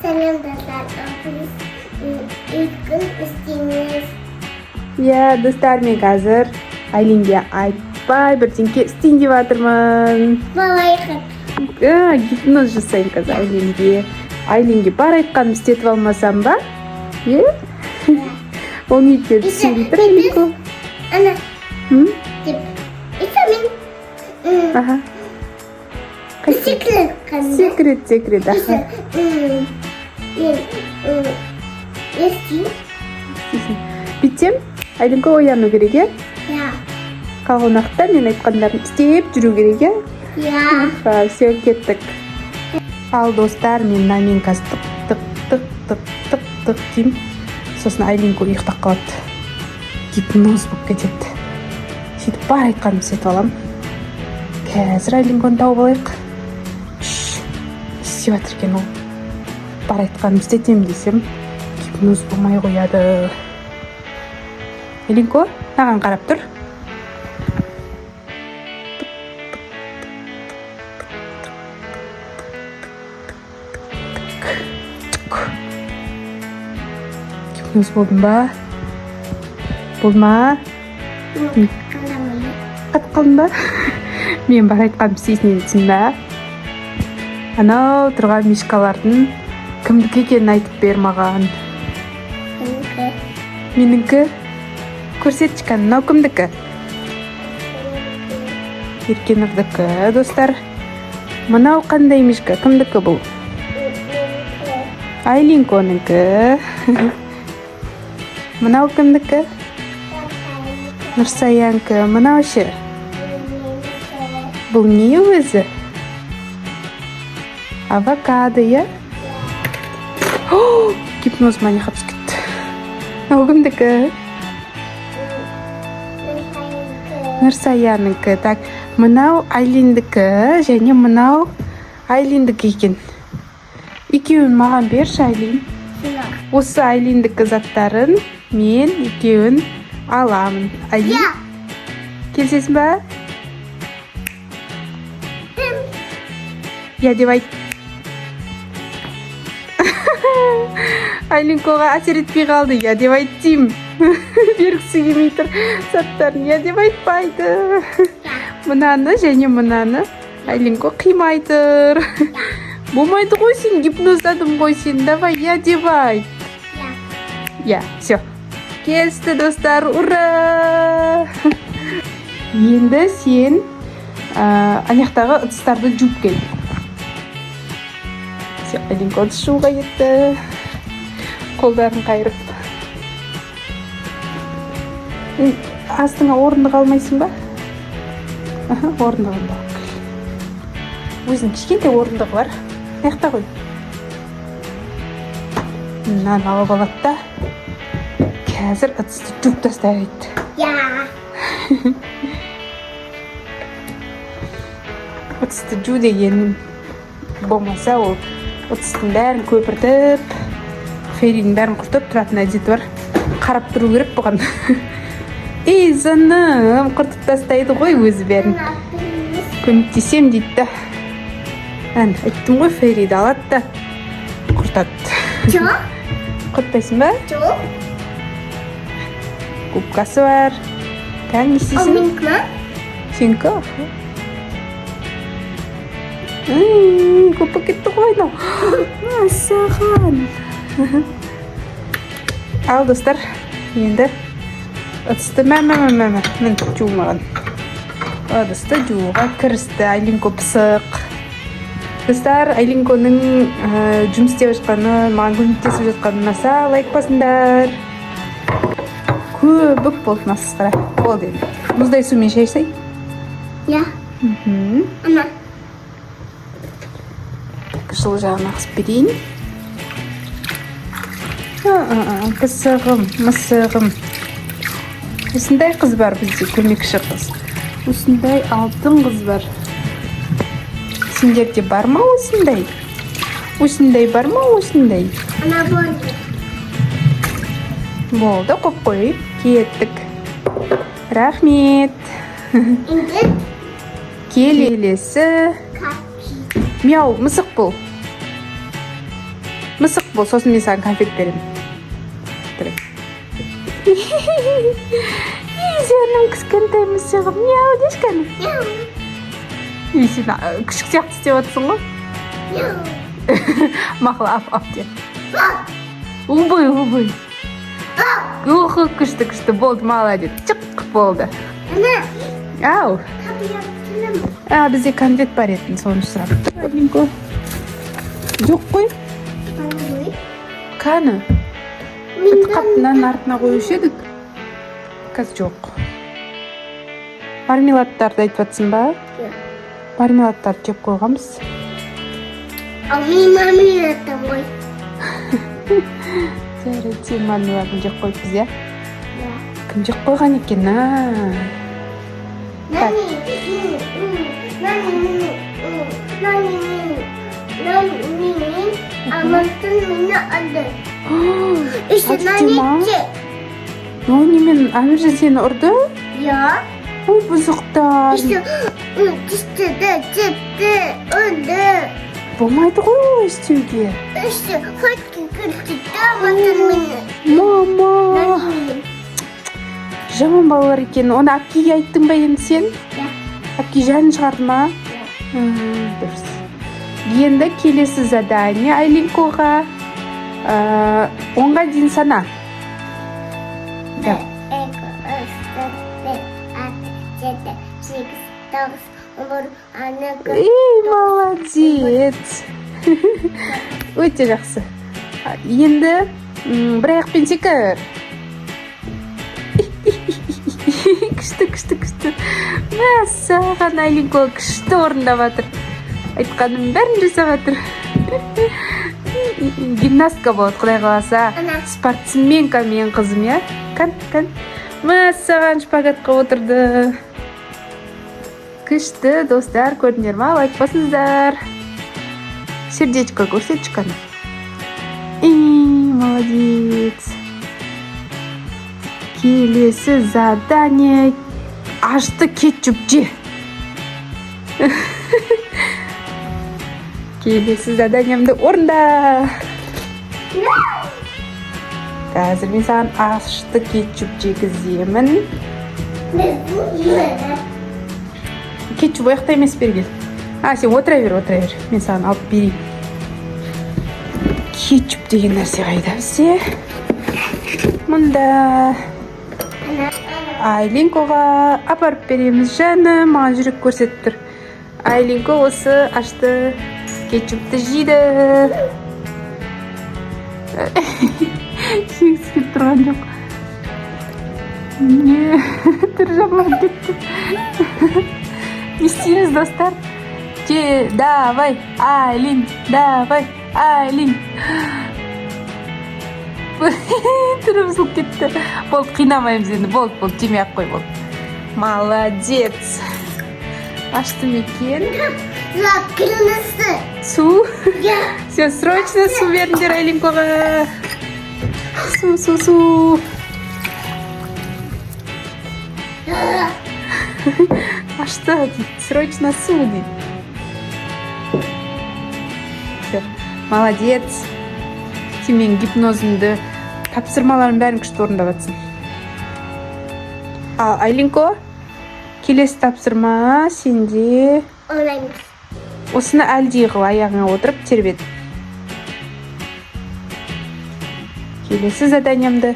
Selam dostlar. Biz ilk gün isteyiniz. Ya достар, мен қазір Айлинге айтпай бірдеңке істейін деп жатырмын. Балайқын. Гипноз жасайын қазір Айлинге. Айлинге бар айтқанымды істетіп алмасам ба? Ол не етеді? Түсінбей тұр Айлинко. Ана. Деп. Итамин. Аха. Секрет. Секрет. Аха. Ести. Бүйтсем, Айлинко ояну керек, е? Я. Қалған уақытта мен айтқандарын істеп жүру керек, е? Я. Все, кеттік. Ал достар, мен мынамен қазір тық деймін. Сосын Айлинко ұйықтап қалады. Гипноз болып кетеді. Сөйтіп бар айтқанымды істетіп аламын. Қазір Айлинконы тауып алайық. Істеп жатыр екен ол. Бар айтқанымды істетемін десем, гипноз болмай қояды. Айлинко, маған қарап тұр. Гипноз болдың ба? Болды ма? Қатып қалдың ба? Мен бар айтқанымды істейсің едім ба? Анау тұрған мишкалардың кімдікі екенін айтып бер маған. Менікі? Көрсетші кән, мынау кімдікі? Еркенұрдікі, достар. Мынау қандай мишка? Кімдікі бұл? Айлинконікі. Мынау кімдікі? Нұрсаянкі. Мынау ше? Бұл не өзі? Авокадо, е? Гипноз мане қатып кетті. Мынау кімдікі? Нұрсаяныкі. Так, мынау Айлиндікі, және мынау Айлиндікі екен. Екеуін маған берші, Айлин. Осы Айлиндікі заттарын мен екеуін аламын. Айлин, келсесің ба? Я деп айт. Айлинкоға әсер етпей қалды. Я деп айт деймін. Бергісі келмей тұр заттарын. Я деп айтпайды. Мынаны және мынаны Айлинко қимай тұр. Болмайды ғой сен, гипноздадым ғой сен. Давай, я деп айт. Я, все. Келісті, достар, ура! Енді сен аяқтағы ыдыстарды жуып кел. Все, Айлинко ыдыс жууға кетті. Қолдарын қайырып. Астыңа орындық алмайсың ба? Орындығын бағып кел. Өзінің кішкентай орындығы бар. Аяқта қой. Мынаны алып алады да. Қазір ыдысты жуып тастайды. Я. Ыдысты жу деген болмаса, ол ыдыстың бәрін көпіртіп, феридің бәрін құртып тұратын әдеті бар. Қарап тұру керек бұған. Ей, зыным, құртып тастайды ғой өзі бәрін. Көмектесем дейді. Айттым ғой, фериді алады да құртады. Жоқ. Құртпайсың ба? Жоқ. Губкасы бар. Кән, не Ол істейсің? менікі ма? Сенікі? Көп кетті ғой мынау. Саған. Ал, достар, енді ыдысты мін жуылмаған. Ыдысты жууға кірісті. Айлинко пысық. Достар, Айлинконың жұмыс істеп жатқаны, маған көмектесіп жатқаны ұнаса, лайк басыңдар. Көбік болды, масқара. Болды енді. Мұздай сумен шайсай. Я. Ана. Жыл жағын ақсып берейін. Пысығым, мысығым. Осындай қыз бар бізде, көмекші қыз. Осындай алтын қыз бар. Сендерде бар ма осындай? Осындай бар ма осындай? Ана болды. Болды, қоп қой. Кеттік. Рахмет. Енді Келесі. капи. Мяу, мысық бол. мысық бол, сосын мен саған конфет беремін. Тұр. Сенің кішкентай мысығым, мяу деш кәні. Сен күшік сияқты істеп отырсың ғой. Мақыл, ап де. Ұлбой. Ухы, күшті, болды, молодец. Чық болды. Ау. Бізде конфет бар етін, соны сұрап. Жоқ қой. Қаны? Бүт қаптынан артына қойушы едік. Қазір жоқ. Мармеладтарды айтып жатсың ба? Мармеладтарды жеп қойғанбыз. Ал мен мармеладтан қой. Жарайды, сен мармеладын жеп қойыппыз, иә? Кім жеп қойған екен, Амантын мені алды. Мен Амиржан сені ұрды? Я. Ой, бұзықтар. Тістеді, жепті, ұрды. Болмайды ғой олай істеуге. Хотки күлтікті амантын мені. Мама. Жаман балалар екен. Оны әпкеге айттың ба енді сен? Әпке жанын шығарды ма? Дұрыс. Енді келесі задание Айлинкоға 10-ға дейін сана. 1, 2, 3, 4, 5, 6, 7, 8, 9, 10. Молодец. Өте жақсы. Енді бір аяқпен секір. Күшті. Мәссаған, Айлинко күшті орындап жатыр. Айтқаным бәрін жасап жатыр. Гимнастка болады, құдай қаласа. Спортсменка мен қызым, иә? Кән. Мәссаған, шпагатқа отырды. Күшті, достар, көрдіңдер ма? Лайк басыңыздар. Сердечко көрсетші кәні. Молодец. Келесі задание ашты кетчуп же. Келесі заданиямды орында. Қазір мен саған ашты кетчуп жегіземін. Кетчуп ояқта емес берген. Сен отыра бер. Мен саған алып берейін. Кетчуп деген нәрсе қайда бізде? Мұнда. Айлинкоға апарып береміз жаны, маған жүрек көрсетіп тұр. Айлинко осы ашты кетчупты жейді. Шексіп тұрған жоқ. Не, түрі жаман кетті. Не істейміз, достар? Давай, Айлин, давай, Айлин. Түрі бұзылып кетті. Болды, қинамаймыз енді. Болды, жемей ақ қой, болды. Молодец. Аштым екен. Кірінісі. Су? Все, срочно су беріңдер Айлинкоға. Су. Ашты дейді. Срочно су дейді. Все, молодец. Сен менің гипнозымды, тапсырмаларын бәрін күшті орындап жатсың. Ал Айлинко, келесі тапсырма сенде. Олаймыз. Осыны әлдей қыл, аяғыңа отырып тербет. Келесі заданиямды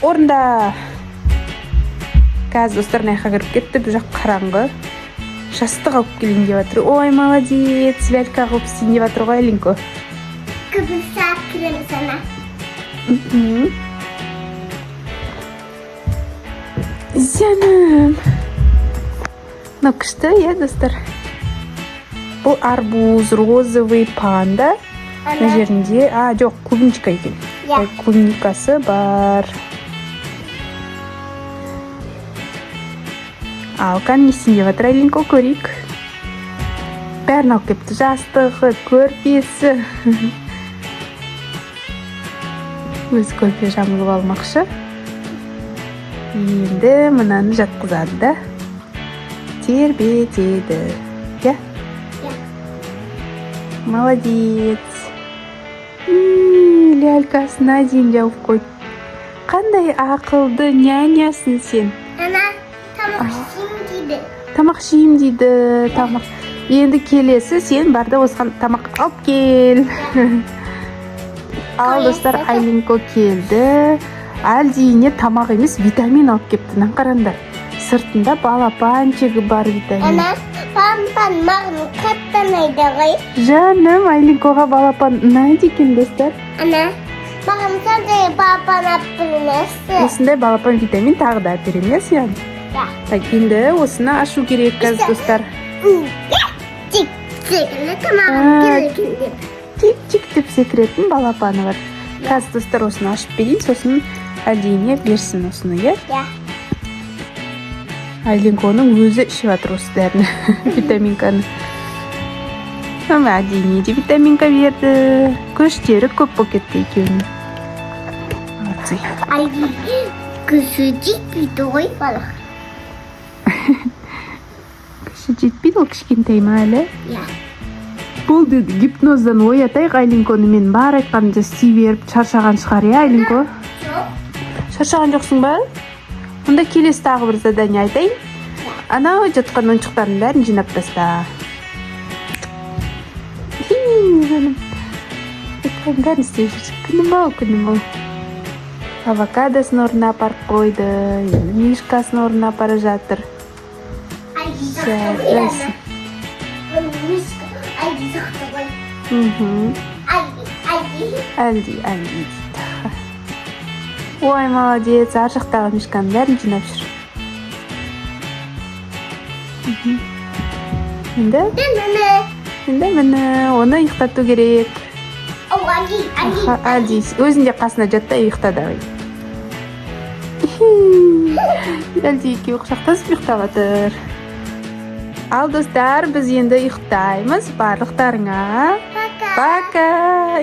орында. Қазір достарын аяққа кіріп кетті, бұл жақ қараңғы. Жастық алып келейін деп жатыр. Ой, молодец, лялька қылып істейін деп жатыр ғой Айлинко. Кібірсақ кірем сана. Зяным. Мынау күшті, иә, достар? Бұл арбуз, розовый панда. Мына жерінде, жоқ, клубничка екен. Клубникасы бар. Ал не істейін деп жатыр Айлинко, көрейік. Бәрін алып кепті, жастығы, көрпесі. Өз көрпе жамылып алмақшы. Енді мынаны жатқызады да. Тербетеді. Молодец. лялькасына дейін жауып қойды. Қандай ақылды нянясың сен. Ана, тамақ ішейін дейді. Тамақ ішейін дейді. Тамақ. Енді келесі сен бар да осыған тамақ алып кел. Ал достар, Айлинко келді. Әлдейіне тамақ емес, витамин алып кепті. Мына қараңдар. Сыртында балапанчығы бар витамин. Ана, балапан маған қатты ұнайды ғой. Жаным, Айлинкоға балапан ұнайды екен достар. Ана, маған сондай балапан алып бермесін. Осындай балапан витамин тағы да береміз, яғни. Да. Так, енді осыны ашу керек қазір достар. Тик-тик, тамағым келген. Тик-тик деп секіретін балапаны бар. Қазір достар осыны ашып берейін, сосын Әлдейіне берсін осыны, е? Да. Айлинконың өзі ішіп жатыр осы дәріні, витаминканы. Әлдейіне де витаминка берді. Көштері көп болып кетті екеуінің. Молодцы. Ай, күші жетпейді ғой балық. Күші жетпейді, ол кішкентай ма әлі? Я. Болды, гипноздан оятайық Айлинконы, мен бар айтқанымды істей беріп шаршаған шығар, е Айлинко? Жоқ. Шаршаған жоқсың ба? Онда келесі тағы бір задание айтайын. Анау жатқан ойыншықтардың бәрін жинап таста. Айтқан бәрін істеп жүрсің. Күнім ау. Авокадосын орнына апарып қойды. Енді мишкасын орнына апара жатыр. Ай, Жарайсың. Әлди дейді. Ой, молодец, ар жақтағы мишканың бәрін жинап жүр. Енді міне, оны ұйықтату керек. Әлди, өзінде қасына жатта ұйықтады. Әлди екеуі құшақтасып ұйықтап жатыр. Ал достар, біз енді ұйықтаймыз. Барлықтарыңа. Пока.